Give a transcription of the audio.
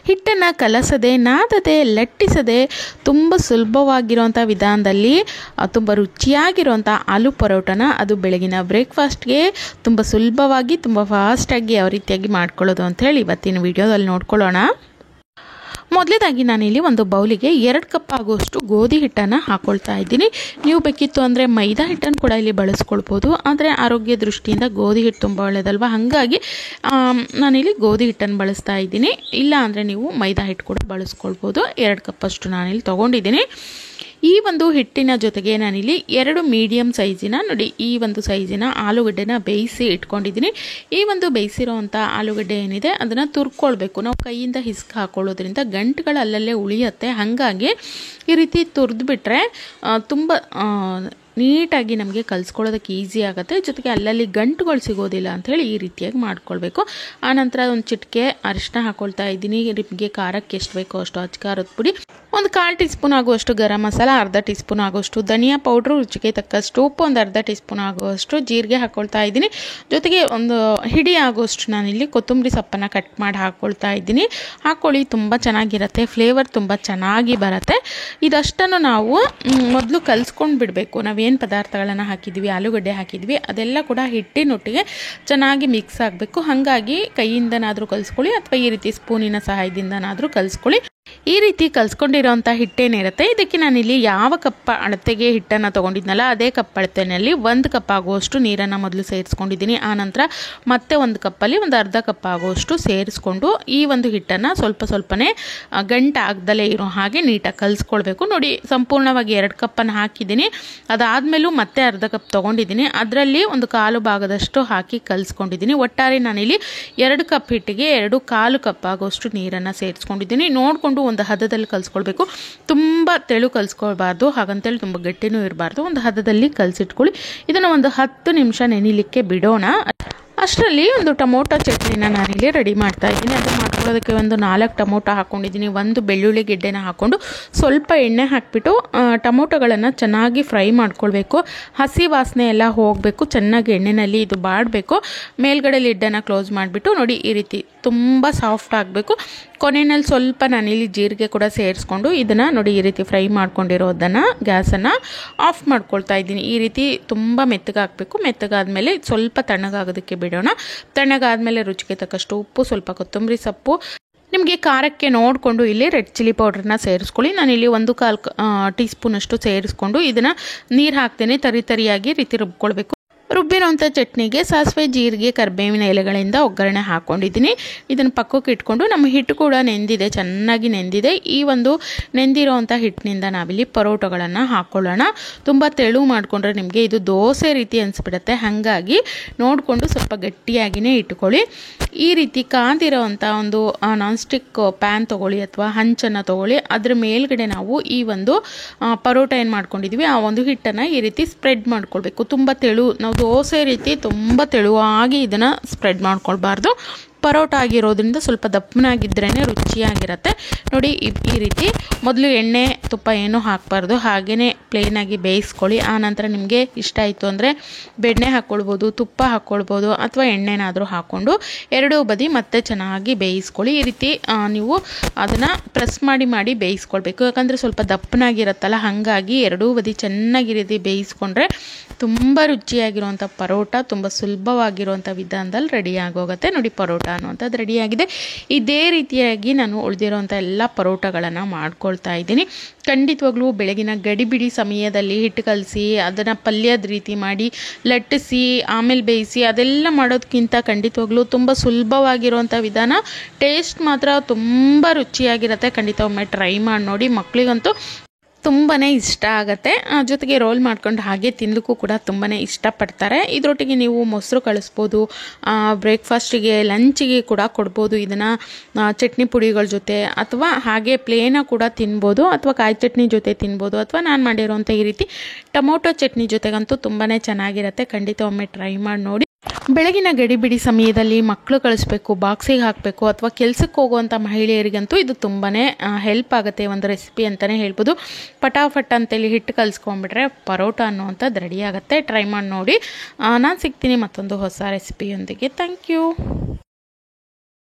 ಹಿಟ್ಟನ್ನು ಕಲಸದೆ ನಾದದೆ ಲಟ್ಟಿಸದೆ ತುಂಬ ಸುಲಭವಾಗಿರುವಂಥ ವಿಧಾನದಲ್ಲಿ ತುಂಬ ರುಚಿಯಾಗಿರುವಂಥ ಆಲೂ ಪರೋಟನ ಅದು ಬೆಳಗಿನ ಬ್ರೇಕ್ಫಾಸ್ಟ್ಗೆ ತುಂಬ ಸುಲಭವಾಗಿ ತುಂಬ ಫಾಸ್ಟಾಗಿ ಯಾವ ರೀತಿಯಾಗಿ ಮಾಡ್ಕೊಳ್ಳೋದು ಅಂಥೇಳಿ ಇವತ್ತಿನ ವಿಡಿಯೋದಲ್ಲಿ ನೋಡ್ಕೊಳ್ಳೋಣ. ಮೊದಲೇದಾಗಿ ನಾನಿಲ್ಲಿ ಒಂದು ಬೌಲಿಗೆ 2 ಕಪ್ ಆಗುವಷ್ಟು ಗೋಧಿ ಹಿಟ್ಟನ್ನು ಹಾಕ್ಕೊಳ್ತಾ ಇದ್ದೀನಿ. ನೀವು ಬೇಕಿತ್ತು ಅಂದರೆ ಮೈದಾ ಹಿಟ್ಟನ್ನು ಕೂಡ ಇಲ್ಲಿ ಬಳಸ್ಕೊಳ್ಬೋದು, ಆದರೆ ಆರೋಗ್ಯ ದೃಷ್ಟಿಯಿಂದ ಗೋಧಿ ಹಿಟ್ಟು ತುಂಬ ಒಳ್ಳೆಯದಲ್ವ, ಹಾಗಾಗಿ ನಾನಿಲ್ಲಿ ಗೋಧಿ ಹಿಟ್ಟನ್ನು ಬಳಸ್ತಾ ಇದ್ದೀನಿ. ಇಲ್ಲ ಅಂದರೆ ನೀವು ಮೈದಾ ಹಿಟ್ಟು ಕೂಡ ಬಳಸ್ಕೊಳ್ಬೋದು. 2 ಕಪ್ಪಷ್ಟು ನಾನಿಲ್ಲಿ ತೊಗೊಂಡಿದ್ದೀನಿ. ಈ ಒಂದು ಹಿಟ್ಟಿನ ಜೊತೆಗೆ ನಾನಿಲ್ಲಿ 2 ಮೀಡಿಯಮ್ ಸೈಜಿನ ನೋಡಿ ಈ ಒಂದು ಸೈಜಿನ ಆಲೂಗಡ್ಡೆನ ಬೇಯಿಸಿ ಇಟ್ಕೊಂಡಿದ್ದೀನಿ. ಈ ಒಂದು ಬೇಯಿಸಿರೋವಂಥ ಆಲೂಗಡ್ಡೆ ಏನಿದೆ ಅದನ್ನು ತುರ್ಕೊಳ್ಬೇಕು. ನಾವು ಕೈಯಿಂದ ಹಿಸ್ಕ್ ಹಾಕೊಳ್ಳೋದ್ರಿಂದ ಗಂಟುಗಳು ಅಲ್ಲಲ್ಲೇ ಉಳಿಯುತ್ತೆ, ಹಾಗಾಗಿ ಈ ರೀತಿ ತುರಿದ್ಬಿಟ್ರೆ ತುಂಬ ನೀಟಾಗಿ ನಮಗೆ ಕಲಿಸ್ಕೊಳ್ಳೋದಕ್ಕೆ ಈಸಿ ಆಗುತ್ತೆ. ಜೊತೆಗೆ ಅಲ್ಲಲ್ಲಿ ಗಂಟುಗಳು ಸಿಗೋದಿಲ್ಲ ಅಂಥೇಳಿ ಈ ರೀತಿಯಾಗಿ ಮಾಡ್ಕೊಳ್ಬೇಕು. ಆನಂತರ ಒಂದು ಚಿಟಿಕೆ ಅರಿಶಿನ ಹಾಕ್ಕೊಳ್ತಾ ಇದ್ದೀನಿ. ನಿಮಗೆ ಖಾರಕ್ಕೆ ಎಷ್ಟು ಬೇಕೋ ಅಷ್ಟು ಅಚ್ಕಾರದ ಪುಡಿ, ಒಂದು 1/4 ಟೀ ಸ್ಪೂನ್ ಆಗುವಷ್ಟು ಗರಂ ಮಸಾಲ, 1/2 ಟೀ ಸ್ಪೂನ್ ಆಗುವಷ್ಟು ಧನಿಯಾ ಪೌಡ್ರು, ರುಚಿಗೆ ತಕ್ಕಷ್ಟು ಉಪ್ಪು, ಒಂದು 1/2 ಟೀ ಸ್ಪೂನ್ ಆಗುವಷ್ಟು ಜೀರಿಗೆ ಹಾಕ್ಕೊಳ್ತಾ ಇದ್ದೀನಿ. ಜೊತೆಗೆ ಒಂದು ಹಿಡಿ ಆಗುವಷ್ಟು ನಾನಿಲ್ಲಿ ಕೊತ್ತಂಬರಿ ಸೊಪ್ಪನ್ನು ಕಟ್ ಮಾಡಿ ಹಾಕ್ಕೊಳ್ತಾ ಇದ್ದೀನಿ. ಹಾಕ್ಕೊಳ್ಳಿ, ತುಂಬ ಚೆನ್ನಾಗಿರುತ್ತೆ, ಫ್ಲೇವರ್ ತುಂಬ ಚೆನ್ನಾಗಿ ಬರುತ್ತೆ. ಇದಷ್ಟನ್ನು ನಾವು ಮೊದಲು ಕಲಿಸ್ಕೊಂಡು ಬಿಡಬೇಕು. ನಾವೇನು ಪದಾರ್ಥಗಳನ್ನು ಹಾಕಿದ್ವಿ, ಆಲೂಗಡ್ಡೆ ಹಾಕಿದ್ವಿ, ಅದೆಲ್ಲ ಕೂಡ ಹಿಟ್ಟಿನೊಟ್ಟಿಗೆ ಚೆನ್ನಾಗಿ ಮಿಕ್ಸ್ ಆಗಬೇಕು. ಹಾಗಾಗಿ ಕೈಯಿಂದನಾದರೂ ಕಲಿಸ್ಕೊಳ್ಳಿ ಅಥವಾ ಈ ರೀತಿ ಸ್ಪೂನಿನ ಸಹಾಯದಿಂದನಾದರೂ ಕಲಿಸ್ಕೊಳ್ಳಿ. ಈ ರೀತಿ ಕಲಿಸ್ಕೊಂಡಿರೋಂಥ ಹಿಟ್ಟೇನಿರುತ್ತೆ ಇದಕ್ಕೆ ನಾನಿಲ್ಲಿ ಯಾವ ಕಪ್ ಅಳತೆಗೆ ಹಿಟ್ಟನ್ನು ತೊಗೊಂಡಿದ್ನಲ್ಲ ಅದೇ ಕಪ್ ಅಳತೆಯಲ್ಲಿ 1 ಕಪ್ ಆಗುವಷ್ಟು ನೀರನ್ನು ಮೊದಲು ಸೇರಿಸ್ಕೊಂಡಿದ್ದೀನಿ. ಆನಂತರ ಮತ್ತೆ 1 ಕಪ್ಪಲ್ಲಿ ಒಂದು 1/2 ಕಪ್ ಆಗುವಷ್ಟು ಸೇರಿಸ್ಕೊಂಡು ಈ ಒಂದು ಹಿಟ್ಟನ್ನು ಸ್ವಲ್ಪನೇ ಗಂಟಾಗ್ದಲೇ ಇರೋ ಹಾಗೆ ನೀಟಾಗಿ ಕಲಿಸ್ಕೊಳ್ಬೇಕು. ನೋಡಿ, ಸಂಪೂರ್ಣವಾಗಿ 2 ಕಪ್ಪನ್ನು ಹಾಕಿದ್ದೀನಿ. ಅದಾದಮೇಲೂ ಮತ್ತೆ 1/2 ಕಪ್ ತೊಗೊಂಡಿದ್ದೀನಿ. ಅದರಲ್ಲಿ ಒಂದು 1/4 ಭಾಗದಷ್ಟು ಹಾಕಿ ಕಲಿಸ್ಕೊಂಡಿದ್ದೀನಿ. ಒಟ್ಟಾರೆ ನಾನಿಲ್ಲಿ 2 ಕಪ್ ಹಿಟ್ಟಿಗೆ 2 ಕಪ್ ಆಗುವಷ್ಟು ನೀರನ್ನು ಸೇರಿಸ್ಕೊಂಡಿದ್ದೀನಿ. ನೋಡಿಕೊಂಡು ಒಂದು ಹದದಲ್ಲಿ ಕಲಿಸ್ಕೊಳ್ಬೇಕು. ತುಂಬ ತೆಳು ಕಲಿಸ್ಕೊಳ್ಬಾರ್ದು, ಹಾಗಂತೇಳಿ ತುಂಬ ಗಟ್ಟಿನೂ ಇರಬಾರ್ದು. ಒಂದು ಹದದಲ್ಲಿ ಕಲಿಸಿಟ್ಕೊಳ್ಳಿ. ಇದನ್ನು ಒಂದು 10 ನಿಮಿಷ ನೆನಿಲಿಕ್ಕೆ ಬಿಡೋಣ. ಅಷ್ಟರಲ್ಲಿ ಒಂದು ಟೊಮೊಟೊ ಚಟ್ನಿನ ನಾನಿಲ್ಲಿ ರೆಡಿ ಮಾಡ್ತಾ ಇದ್ದೀನಿ. ಅದು ಮಾಡ್ಕೊಳ್ಳೋದಕ್ಕೆ ಒಂದು 4 ಟೊಮೊಟೊ ಹಾಕ್ಕೊಂಡಿದ್ದೀನಿ. 1 ಬೆಳ್ಳುಳ್ಳಿ ಗೆಡ್ಡೆನ ಹಾಕ್ಕೊಂಡು ಸ್ವಲ್ಪ ಎಣ್ಣೆ ಹಾಕಿಬಿಟ್ಟು ಟೊಮೊಟೊಗಳನ್ನು ಚೆನ್ನಾಗಿ ಫ್ರೈ ಮಾಡ್ಕೊಳ್ಬೇಕು. ಹಸಿ ವಾಸನೆ ಎಲ್ಲ ಹೋಗಬೇಕು, ಚೆನ್ನಾಗಿ ಎಣ್ಣೆಯಲ್ಲಿ ಇದು ಬಾಡಬೇಕು. ಮೇಲ್ಗಡೆ ಲಿಡ್ಡನ್ನು ಕ್ಲೋಸ್ ಮಾಡಿಬಿಟ್ಟು ನೋಡಿ ಈ ರೀತಿ ತುಂಬ ಸಾಫ್ಟ್ ಆಗಬೇಕು. ಕೊನೆಯಲ್ಲಿ ಸ್ವಲ್ಪ ನಾನಿಲ್ಲಿ ಜೀರಿಗೆ ಕೂಡ ಸೇರಿಸ್ಕೊಂಡು ಇದನ್ನು ನೋಡಿ ಈ ರೀತಿ ಫ್ರೈ ಮಾಡ್ಕೊಂಡಿರೋದನ್ನು ಗ್ಯಾಸನ್ನು ಆಫ್ ಮಾಡ್ಕೊಳ್ತಾ ಇದ್ದೀನಿ. ಈ ರೀತಿ ತುಂಬ ಮೆತ್ತಗಾಗಬೇಕು. ಮೆತ್ತಗಾದ್ಮೇಲೆ ಸ್ವಲ್ಪ ತಣ್ಣಗಾಗೋದಕ್ಕೆ ಬಿಡೋಣ. ತಣ್ಣಗಾದ್ಮೇಲೆ ರುಚಿಗೆ ತಕ್ಕಷ್ಟು ಉಪ್ಪು, ಸ್ವಲ್ಪ ಕೊತ್ತಂಬರಿ ಸೊಪ್ಪು, ನಿಮಗೆ ಖಾರಕ್ಕೆ ನೋಡಿಕೊಂಡು ಇಲ್ಲಿ ರೆಡ್ ಚಿಲ್ಲಿ ಪೌಡ್ರನ್ನ ಸೇರಿಸ್ಕೊಳ್ಳಿ. ನಾನಿಲ್ಲಿ 1/4 ಟೀ ಸ್ಪೂನಷ್ಟು ಸೇರಿಸ್ಕೊಂಡು ಇದನ್ನು ನೀರು ಹಾಕ್ತೇನೆ, ತರಿಯಾಗಿ ರೀತಿ ರುಬ್ಕೊಳ್ಬೇಕು. ರುಬ್ಬಿರೋಂಥ ಚಟ್ನಿಗೆ ಸಾಸಿವೆ, ಜೀರಿಗೆ, ಕರಿಬೇವಿನ ಎಲೆಗಳಿಂದ ಒಗ್ಗರಣೆ ಹಾಕ್ಕೊಂಡಿದ್ದೀನಿ. ಇದನ್ನು ಪಕ್ಕಕ್ಕೆ ಇಟ್ಕೊಂಡು ನಮ್ಮ ಹಿಟ್ಟು ಕೂಡ ನೆಂದಿದೆ, ಚೆನ್ನಾಗಿ ನೆಂದಿದೆ. ಈ ಒಂದು ನೆಂದಿರೋವಂಥ ಹಿಟ್ಟಿನಿಂದ ನಾವಿಲ್ಲಿ ಪರೋಟಗಳನ್ನು ಹಾಕ್ಕೊಳ್ಳೋಣ. ತುಂಬ ತೆಳು ಮಾಡಿಕೊಂಡ್ರೆ ನಿಮಗೆ ಇದು ದೋಸೆ ರೀತಿ ಅನಿಸ್ಬಿಡುತ್ತೆ, ಹಾಗಾಗಿ ನೋಡಿಕೊಂಡು ಸ್ವಲ್ಪ ಗಟ್ಟಿಯಾಗಿಯೇ ಇಟ್ಕೊಳ್ಳಿ. ಈ ರೀತಿ ಕಾದಿರೋವಂಥ ಒಂದು ನಾನ್ ಸ್ಟಿಕ್ ಪ್ಯಾನ್ ತೊಗೊಳ್ಳಿ ಅಥವಾ ಹಂಚನ್ನು ತೊಗೊಳ್ಳಿ. ಅದ್ರ ಮೇಲ್ಗಡೆ ನಾವು ಈ ಒಂದು ಪರೋಟ ಏನು ಮಾಡ್ಕೊಂಡಿದ್ವಿ ಆ ಒಂದು ಹಿಟ್ಟನ್ನು ಈ ರೀತಿ ಸ್ಪ್ರೆಡ್ ಮಾಡ್ಕೊಳ್ಬೇಕು. ತುಂಬ ತೆಳು, ನಾವು ದೋಸೆ ರೀತಿ ತುಂಬ ತೆಳುವಾಗಿ ಇದನ್ನು ಸ್ಪ್ರೆಡ್ ಮಾಡ್ಕೊಳ್ಬಾರ್ದು. ಪರೋಟ ಆಗಿರೋದ್ರಿಂದ ಸ್ವಲ್ಪ ದಪ್ಪನಾಗಿದ್ರೇ ರುಚಿಯಾಗಿರುತ್ತೆ. ನೋಡಿ ಈ ರೀತಿ ಮೊದಲು ಎಣ್ಣೆ ತುಪ್ಪ ಏನೂ ಹಾಕಬಾರ್ದು, ಹಾಗೆಯೇ ಪ್ಲೇನಾಗಿ ಬೇಯಿಸ್ಕೊಳ್ಳಿ. ಆನಂತರ ನಿಮಗೆ ಇಷ್ಟ ಆಯಿತು ಅಂದರೆ ಬೆಣ್ಣೆ ಹಾಕ್ಕೊಳ್ಬೋದು, ತುಪ್ಪ ಹಾಕ್ಕೊಳ್ಬೋದು ಅಥವಾ ಎಣ್ಣೆನಾದರೂ ಹಾಕ್ಕೊಂಡು 2 ಬದಿ ಮತ್ತೆ ಚೆನ್ನಾಗಿ ಬೇಯಿಸ್ಕೊಳ್ಳಿ. ಈ ರೀತಿ ನೀವು ಅದನ್ನು ಪ್ರೆಸ್ ಮಾಡಿ ಬೇಯಿಸ್ಕೊಳ್ಬೇಕು. ಯಾಕಂದರೆ ಸ್ವಲ್ಪ ದಪ್ಪನಾಗಿರುತ್ತಲ್ಲ, ಹಾಗಾಗಿ 2 ಬದಿ ಚೆನ್ನಾಗಿ ರೀತಿ ಬೇಯಿಸ್ಕೊಂಡ್ರೆ ತುಂಬ ರುಚಿಯಾಗಿರುವಂಥ ಪರೋಟ ತುಂಬ ಸುಲಭವಾಗಿರುವಂಥ ವಿಧಾನದಲ್ಲಿ ರೆಡಿ ಆಗೋಗುತ್ತೆ. ನೋಡಿ, ಪರೋಟ ಅನ್ನುವಂಥದ್ದು ರೆಡಿಯಾಗಿದೆ. ಇದೇ ರೀತಿಯಾಗಿ ನಾನು ಉಳಿದಿರೋಂಥ ಎಲ್ಲ ಪರೋಟಗಳನ್ನು ಮಾಡ್ಕೊಳ್ತಾ ಇದ್ದೀನಿ. ಖಂಡಿತವಾಗ್ಲೂ ಬೆಳಗಿನ ಗಡಿಬಿಡಿ ಸಮಯದಲ್ಲಿ ಹಿಟ್ಟು ಕಲಸಿ ಅದನ್ನು ಪಲ್ಯದ ರೀತಿ ಮಾಡಿ ಲಟ್ಟಿಸಿ ಆಮೇಲೆ ಬೇಯಿಸಿ ಅದೆಲ್ಲ ಮಾಡೋದಕ್ಕಿಂತ ಖಂಡಿತವಾಗ್ಲೂ ತುಂಬ ಸುಲಭವಾಗಿರುವಂಥ ವಿಧಾನ. ಟೇಸ್ಟ್ ಮಾತ್ರ ತುಂಬ ರುಚಿಯಾಗಿರುತ್ತೆ. ಖಂಡಿತ ಒಮ್ಮೆ ಟ್ರೈ ಮಾಡಿ ನೋಡಿ, ಮಕ್ಕಳಿಗಂತೂ ತುಂಬಾ ಇಷ್ಟ ಆಗುತ್ತೆ. ಜೊತೆಗೆ ರೋಲ್ ಮಾಡ್ಕೊಂಡು ಹಾಗೆ ತಿನ್ನಲಿಕ್ಕೂ ಕೂಡ ತುಂಬಾ ಇಷ್ಟಪಡ್ತಾರೆ. ಇದರೊಟ್ಟಿಗೆ ನೀವು ಮೊಸರು ಕಳಿಸ್ಬೋದು, ಬ್ರೇಕ್ಫಾಸ್ಟಿಗೆ ಲಂಚಿಗೆ ಕೂಡ ಕೊಡ್ಬೋದು. ಇದನ್ನು ಚಟ್ನಿ ಪುಡಿಗಳ ಜೊತೆ ಅಥವಾ ಹಾಗೆ ಪ್ಲೇನ ಕೂಡ ತಿನ್ಬೋದು, ಅಥವಾ ಕಾಯಿ ಚಟ್ನಿ ಜೊತೆ ತಿನ್ಬೋದು, ಅಥವಾ ನಾನು ಮಾಡಿರೋಂಥ ಈ ರೀತಿ ಟೊಮೊಟೊ ಚಟ್ನಿ ಜೊತೆಗಂತೂ ತುಂಬಾ ಚೆನ್ನಾಗಿರುತ್ತೆ. ಖಂಡಿತ ಒಮ್ಮೆ ಟ್ರೈ ಮಾಡಿ ನೋಡಿ. ಬೆಳಗಿನ ಗಡಿಬಿಡಿ ಸಮಯದಲ್ಲಿ ಮಕ್ಕಳು ಕಳಿಸ್ಬೇಕು, ಬಾಕ್ಸಿಗೆ ಹಾಕಬೇಕು, ಅಥವಾ ಕೆಲಸಕ್ಕೆ ಹೋಗುವಂಥ ಮಹಿಳೆಯರಿಗಂತೂ ಇದು ತುಂಬಾ ಹೆಲ್ಪ್ ಆಗುತ್ತೆ ಒಂದು ರೆಸಿಪಿ ಅಂತಲೇ ಹೇಳ್ಬೋದು. ಪಟಾಫಟ್ ಅಂತೇಳಿ ಹಿಟ್ಟು ಕಲಿಸ್ಕೊಂಡ್ಬಿಟ್ರೆ ಪರೋಟ ಅನ್ನುವಂಥದ್ದು ರೆಡಿ ಆಗುತ್ತೆ. ಟ್ರೈ ಮಾಡಿ ನೋಡಿ. ನಾನು ಸಿಗ್ತೀನಿ ಮತ್ತೊಂದು ಹೊಸ ರೆಸಿಪಿಯೊಂದಿಗೆ. Thank you.